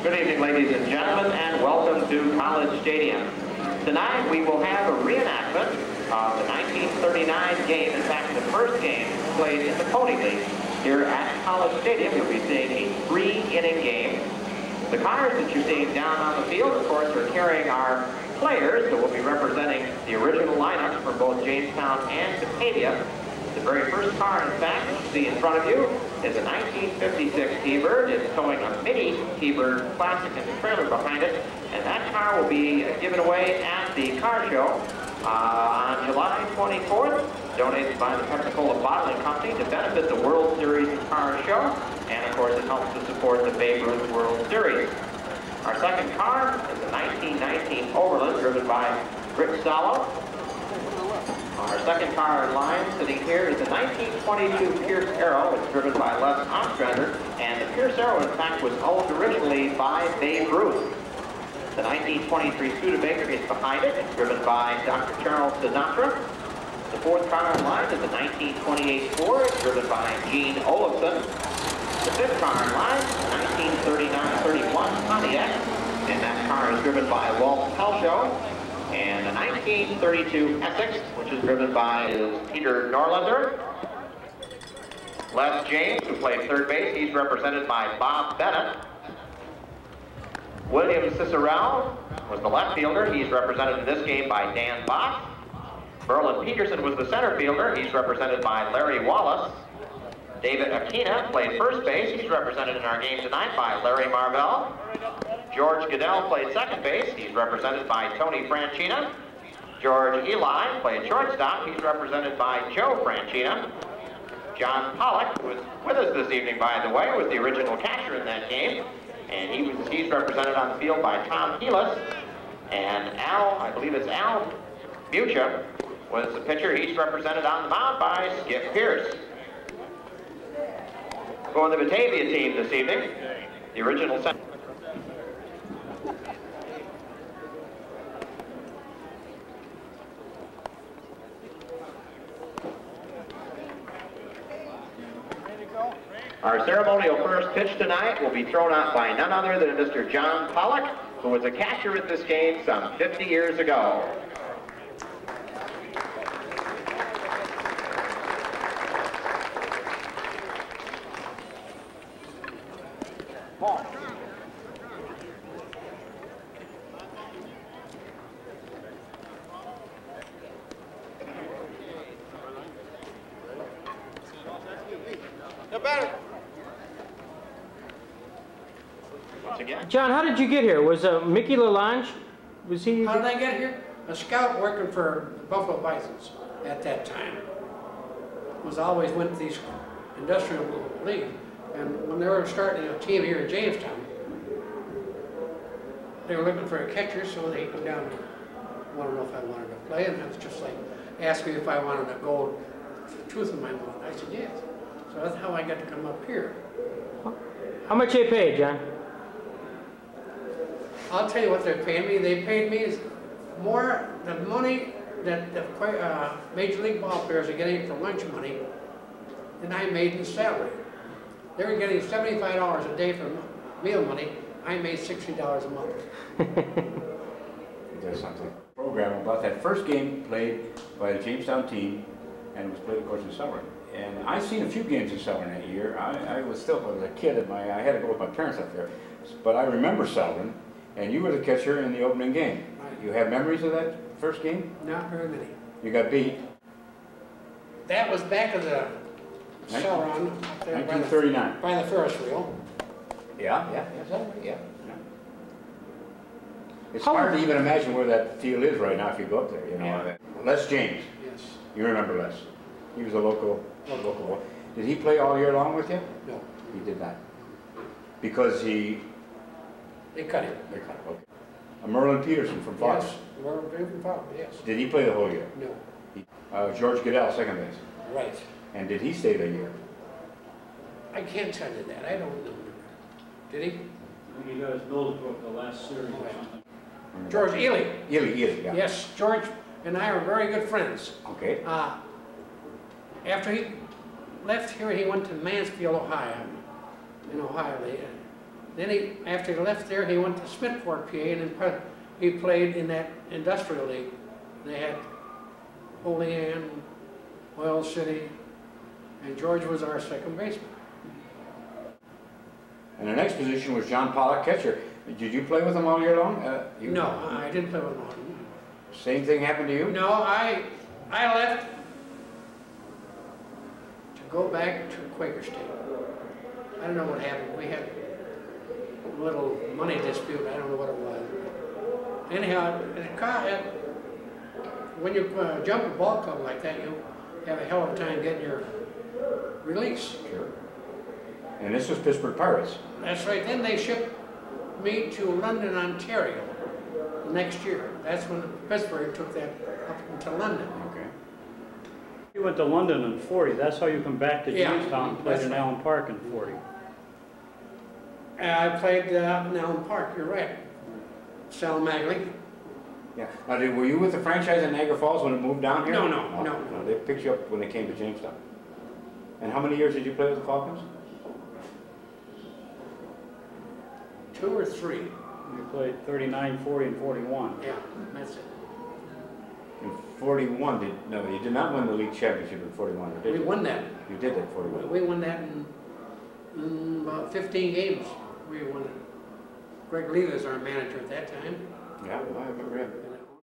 Good evening, ladies and gentlemen, and welcome to College Stadium. Tonight we will have a reenactment of the 1939 game. In fact, the first game played in the P.O.N.Y League here at College Stadium. You'll be seeing a 3-inning game. The cars that you're seeing down on the field, of course, are carrying our players that will be representing the original lineups from both Jamestown and Batavia. The very first car, in fact, you see in front of you is a 1956 T-Bird. It's towing a mini T-Bird Classic and the trailer behind it, and that car will be given away at the car show on July 24th, donated by the Pensacola Bottling Company to benefit the World Series Car Show, and of course it helps to support the Babe Ruth World Series. Our second car is a 1919 Overland driven by Rick Stallo. Our second car in line sitting here is the 1922 Pierce Arrow. It's driven by Les Ostrander, and the Pierce Arrow, in fact, was owned originally by Babe Ruth. The 1923 Studebaker is behind it. It's driven by Dr. Charles Sinatra. The fourth car in line is the 1928 Ford, driven by Gene Olafson. The fifth car in line is the 1939-31 Pontiac, and that car is driven by Walt Pelshow. And the 1932 Essex, which is driven by Peter Norlander. Les James, who played third base, he's represented by Bob Bennett. William Cicerell was the left fielder. He's represented in this game by Dan Bach. Merlin Peterson was the center fielder. He's represented by Larry Wallace. David Aquina played first base. He's represented in our game tonight by Larry Marvell. George Goodell played second base. He's represented by Tony Franchina. George Eli played shortstop. He's represented by Joe Franchina. John Pollock, who was with us this evening, by the way, was the original catcher in that game. And he's represented on the field by Tom Heelis. And Al, I believe it's Al Mucha, was the pitcher. He's represented on the mound by Skip Pierce. Going to the Batavia team this evening, the original center. Our ceremonial first pitch tonight will be thrown out by none other than Mr. John Pollock, who was a catcher at this game some 50 years ago. John, how did you get here? Was Mickey Lalonge, was he? How did I get here? A scout working for the Buffalo Bisons at that time. Always went to these industrial league, and when they were starting a team here in Jamestown, they were looking for a catcher, so they come down and wanted to know if I wanted to play, and it was just like, asked me if I wanted to go truth in my mouth. I said yes. So that's how I got to come up here. How much they paid, John? I'll tell you what they're paying me. They paid me more than money that the Major League ball players are getting for lunch money than I made in salary. They were getting $75 a day for meal money. I made $60 a month. There's something. Program about that first game played by the Jamestown team, and it was played, of course, in Selwyn. And I've seen a few games in Selwyn that year. I was still a kid, I had to go with my parents up there. But I remember Selwyn. And you were the catcher in the opening game. Right. You have memories of that first game? Not very many. You got beat? That was back of the cell run up there 1939. By the Ferris wheel. Yeah. It's hard to even imagine where that field is right now if you go up there, you know. Yeah. Les James. Yes. You remember Les. He was a local boy. Did he play all year long with you? No. He did not. Because he... They cut him. They cut him, okay. Merlin Peterson from Fox. Yes, Merlin Peterson from Fox, yes. Did he play the whole year? No. George Goodell, second base. Right. And did he stay the year? I can't tell you that. I don't remember. Did he? I think he got his nose broke the last series or something. George Ely. Ely, yeah. Yes, George and I are very good friends. Okay. After he left here, he went to Mansfield, Ohio. In Ohio, Then after he left there, he went to Smithport, PA, and then he played in that industrial league. They had Holy Ann, Oil City, and George was our second baseman. And the next position was John Pollock, catcher. Did you play with him all year long? No, I didn't play with him. Same thing happened to you? No, I left to go back to Quaker State. I don't know what happened. We had a little money dispute. I don't know what it was. Anyhow, when you jump a ball club like that, you have a hell of a time getting your release. Sure. And this was Pittsburgh Pirates. That's right. Then they shipped me to London, Ontario the next year. That's when Pittsburgh took that up into London. Okay. You went to London in 40. That's how you come back to Yeah, Jamestown and played in right. Allen Park in 40. I played up in Allen Park, you're right. Sal Magley. Yeah. Now, were you with the franchise in Niagara Falls when it moved down here? No. They picked you up when they came to Jamestown. And how many years did you play with the Falcons? 2 or 3. You played 39, 40, and 41. Yeah, that's it. In 41, you did not win the league championship in 41, or did We you? won that. You did that 41. We won that in about 15 games. We won it. Greg Lee was our manager at that time. Yeah, well, I remember him.